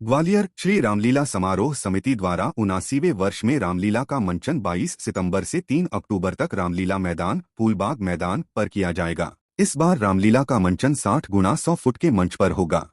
ग्वालियर श्री रामलीला समारोह समिति द्वारा 79वें वर्ष में रामलीला का मंचन 22 सितंबर से 3 अक्टूबर तक रामलीला मैदान फूलबाग मैदान पर किया जाएगा। इस बार रामलीला का मंचन 60 गुना 100 फुट के मंच पर होगा।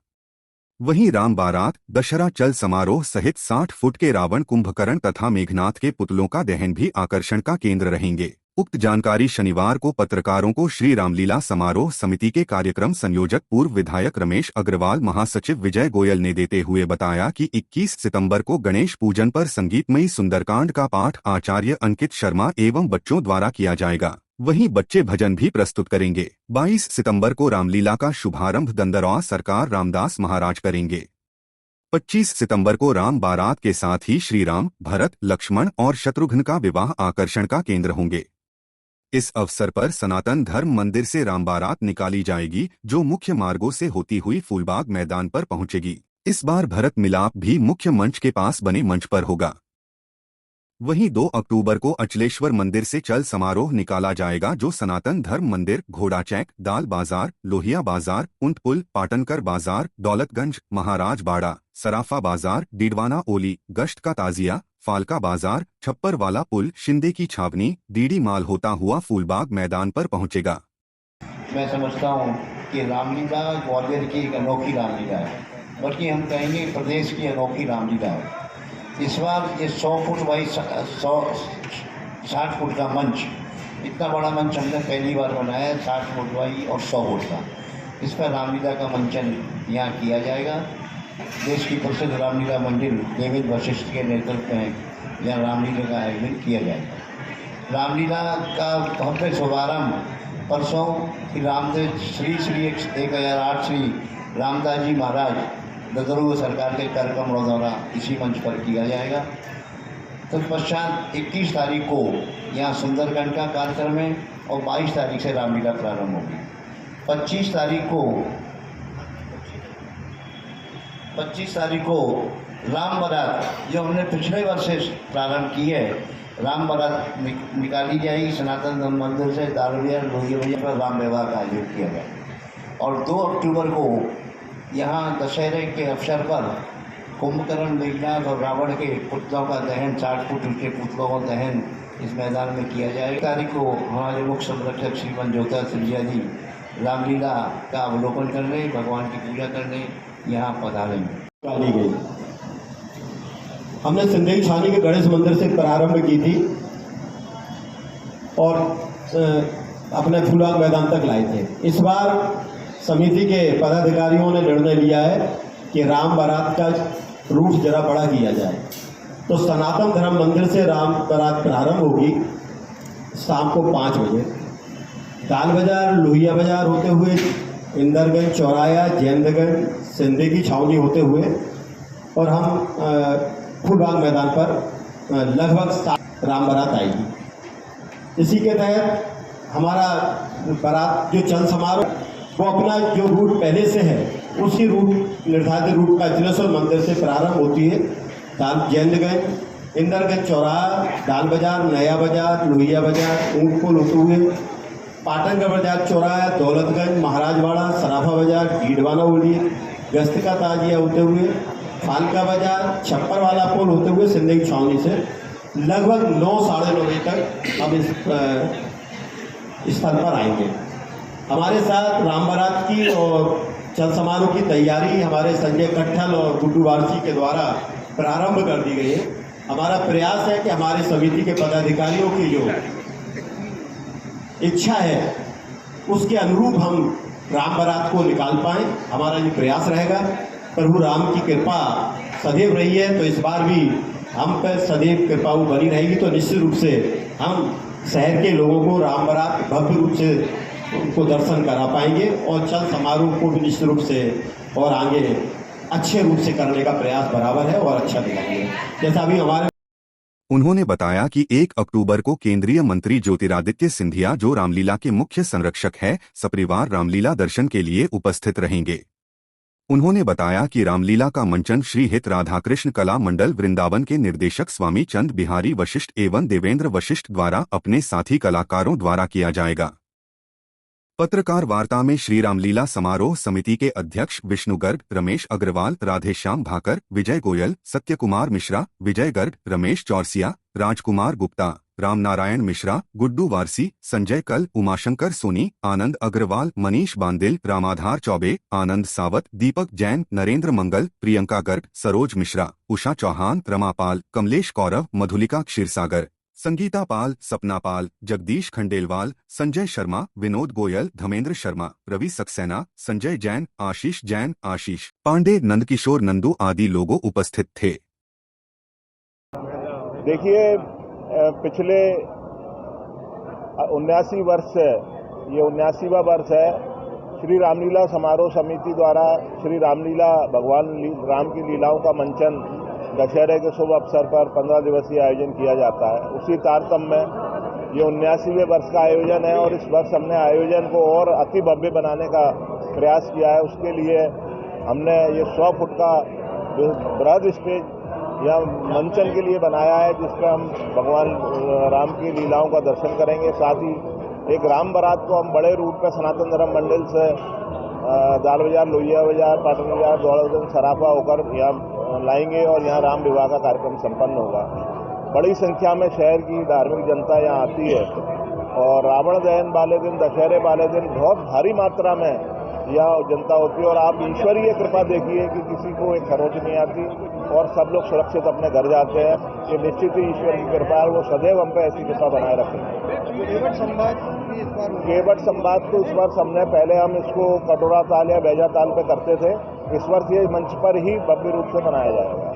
वहीं राम बारात दशहरा चल समारोह सहित 60 फुट के रावण कुंभकर्ण तथा मेघनाथ के पुतलों का दहन भी आकर्षण का केंद्र रहेंगे। उक्त जानकारी शनिवार को पत्रकारों को श्री रामलीला समारोह समिति के कार्यक्रम संयोजक पूर्व विधायक रमेश अग्रवाल महासचिव विजय गोयल ने देते हुए बताया कि 21 सितंबर को गणेश पूजन पर संगीतमयी सुंदरकांड का पाठ आचार्य अंकित शर्मा एवं बच्चों द्वारा किया जाएगा। वहीं बच्चे भजन भी प्रस्तुत करेंगे। 22 सितंबर को रामलीला का शुभारंभ दंदरौआ सरकार रामदास महाराज करेंगे। 25 सितंबर को राम बारात के साथ ही श्री राम, भरत, लक्ष्मण और शत्रुघ्न का विवाह आकर्षण का केंद्र होंगे। इस अवसर पर सनातन धर्म मंदिर से राम बारात निकाली जाएगी, जो मुख्य मार्गों से होती हुई फूलबाग मैदान पर पहुंचेगी। इस बार भरत मिलाप भी मुख्य मंच के पास बने मंच पर होगा। वहीं 2 अक्टूबर को अचलेश्वर मंदिर से चल समारोह निकाला जाएगा, जो सनातन धर्म मंदिर, घोड़ाचैक, दाल बाजार, लोहिया बाजार, ऊंट पुल, पाटनकर बाजार, दौलतगंज, महाराज बाड़ा, सराफा बाजार, डीडवाना ओली, गश्त का ताजिया, फालका बाजार, छप्पर वाला पुल, शिंदे की छावनी, डीडी माल होता हुआ फूलबाग मैदान पर पहुंचेगा। मैं समझता हूँ कि रामलीला ग्वालियर की एक अनोखी रामलीला है, बल्कि हम कहेंगे प्रदेश की अनोखी रामलीला है। इस बार ये 100 फुट बाई 60 फुट का मंच, इतना बड़ा मंच हमने पहली बार बनाया है, 60 फुट बाई और 100 फुट का। इस पर रामलीला का मंचन यहाँ किया जाएगा। देश की प्रसिद्ध रामलीला मंदिर देवेंद्र वशिष्ठ के नेतृत्व में यहाँ रामलीला का आयोजन किया जाएगा। रामलीला का भव्य शुभारंभ परसों रामदेव श्री 1008 श्री रामदास जी महाराज ददरू सरकार के कार्यक्रमों द्वारा इसी मंच पर किया जाएगा। तत्पश्चात 21 तारीख को यहाँ सुंदरकांड का कार्यक्रम है और 22 तारीख से रामलीला प्रारंभ होगी। 25 तारीख को राम बारात, जो हमने पिछले वर्ष से प्रारंभ की है, राम बारात निकाली जाएगी सनातन धर्म मंदिर से दालविया लोहिया पर राम विवाह का आयोजन किया जाएगा। और 2 अक्टूबर को यहाँ दशहरे के अवसर पर कुंभकर्ण, मेघनाथ और रावण के पुतलों का दहन, 60 फुट ऊंचे पुतलों का दहन इस मैदान में किया जाएगा। तारीख को हमारे मुख्य संरक्षक श्रीमान ज्योतिराज सिंधिया जी रामलीला का अवलोकन करने, भगवान की पूजा करने यहाँ पधारेंगे। गई हमने सिंधई छावनी के गणेश मंदिर से प्रारंभ की थी और अपने फूलबाग मैदान तक लाए थे। इस बार समिति के पदाधिकारियों ने निर्णय लिया है कि राम बारात का रूट जरा बड़ा किया जाए, तो सनातन धर्म मंदिर से राम बारात प्रारंभ होगी शाम को 5 बजे। दाल बाजार, लोहिया बाजार होते हुए इंदरगंज, चौराया, जयंतगंज, सिंधे की छावनी होते हुए और हम फूलबाग मैदान पर लगभग राम बारात आएगी। इसी के तहत हमारा बारात जो चंद समारोह वो अपना जो रूट पहले से है उसी रूट निर्धारित रूट का अचलेश्वर मंदिर से प्रारंभ होती है। जयंतगंज, इंदरगंज, चौराहा, दाल बाजार, नया बाजार, लोहिया बाजार, ऊंट पुल होते हुए पाटनगढ़ बाजार, चौराहा, दौलतगंज, महाराजवाड़ा, सराफा बाजार, डीडवाना ओली, गश्त का ताजिया होते हुए फालका बाजार, छप्पर वाला पुल होते हुए सिंधे की छावनी से लगभग 9 साढ़े 9 बजे तक हम इस स्थल पर आएंगे। हमारे साथ राम बारात की और चल समारोह की तैयारी हमारे संजय कट्ठल और गुड्डू वारसी के द्वारा प्रारंभ कर दी गई है। हमारा प्रयास है कि हमारे समिति के पदाधिकारियों की जो इच्छा है उसके अनुरूप हम राम बारात को निकाल पाएँ। हमारा ये प्रयास रहेगा। प्रभु राम की कृपा सदैव रही है, तो इस बार भी हम पर सदैव कृपा बनी रहेगी। तो निश्चित रूप से हम शहर के लोगों को राम बारात भव्य रूप से उनको दर्शन करा पाएंगे और चल समारोह को भी निश्चित रूप से और आगे अच्छे रूप से करने का प्रयास बराबर है और अच्छा दिखाएंगे। जैसा अभी हमारे उन्होंने बताया कि 1 अक्टूबर को केंद्रीय मंत्री ज्योतिरादित्य सिंधिया, जो रामलीला के मुख्य संरक्षक है, सपरिवार रामलीला दर्शन के लिए उपस्थित रहेंगे। उन्होंने बताया कि रामलीला का मंचन श्री हित राधाकृष्ण कला मंडल वृंदावन के निर्देशक स्वामी चंद बिहारी वशिष्ठ एवं देवेंद्र वशिष्ठ द्वारा अपने साथी कलाकारों द्वारा किया जाएगा। पत्रकार वार्ता में श्री रामलीला समारोह समिति के अध्यक्ष विष्णु गर्ग, रमेश अग्रवाल, राधेश्याम भाकर, विजय गोयल, सत्यकुमार मिश्रा, विजय गर्ग, रमेश चौरसिया, राजकुमार गुप्ता, रामनारायण मिश्रा, गुड्डू वारसी, संजय कल, उमाशंकर सोनी, आनंद अग्रवाल, मनीष बांदिल, रामाधार चौबे, आनंद सावत, दीपक जैन, नरेंद्र मंगल, प्रियंका गर्ग, सरोज मिश्रा, उषा चौहान, रमापाल, कमलेश कौरव, मधुलिका क्षीरसागर, संगीता पाल, सपना पाल, जगदीश खंडेलवाल, संजय शर्मा, विनोद गोयल, धमेंद्र शर्मा, रवि सक्सेना, संजय जैन, आशीष पांडे, नंदकिशोर नंदू आदि लोगों उपस्थित थे। देखिए, पिछले 79 वर्ष से ये 79वां वर्ष है श्री रामलीला समारोह समिति द्वारा श्री रामलीला भगवान राम की लीलाओं का मंचन दशहरे के शुभ अवसर पर 15 दिवसीय आयोजन किया जाता है। उसी तारतम्य में ये 79वें वर्ष का आयोजन है और इस वर्ष हमने आयोजन को और अति भव्य बनाने का प्रयास किया है। उसके लिए हमने ये 100 फुट का बृहद स्टेज या मंचन के लिए बनाया है, जिस पर हम भगवान राम की लीलाओं का दर्शन करेंगे। साथ ही एक राम बारात को हम बड़े रूप पर सनातन धर्म मंडल से दाल बाजार, लोहिया बाजार, पाटन बाजार, दौड़ाधन, सराफा होकर यहाँ लाएंगे और यहाँ राम विवाह का कार्यक्रम संपन्न होगा। बड़ी संख्या में शहर की धार्मिक जनता यहाँ आती है और रावण दहन वाले दिन, दशहरे वाले दिन बहुत भारी मात्रा में यहाँ जनता होती है और आप ईश्वरीय कृपा देखिए कि किसी को एक खरोच नहीं आती और सब लोग सुरक्षित अपने घर जाते हैं। ये निश्चित ही ईश्वर की कृपा है, वो सदैव हम पे ऐसी कृपा बनाए रखेंगे। केवट संवाद तो इस वर्ष हमने पहले हम इसको कटोरा ताल या बैजा ताल पे करते थे, इस वर्ष ये मंच पर ही भव्य रूप से मनाया जाएगा।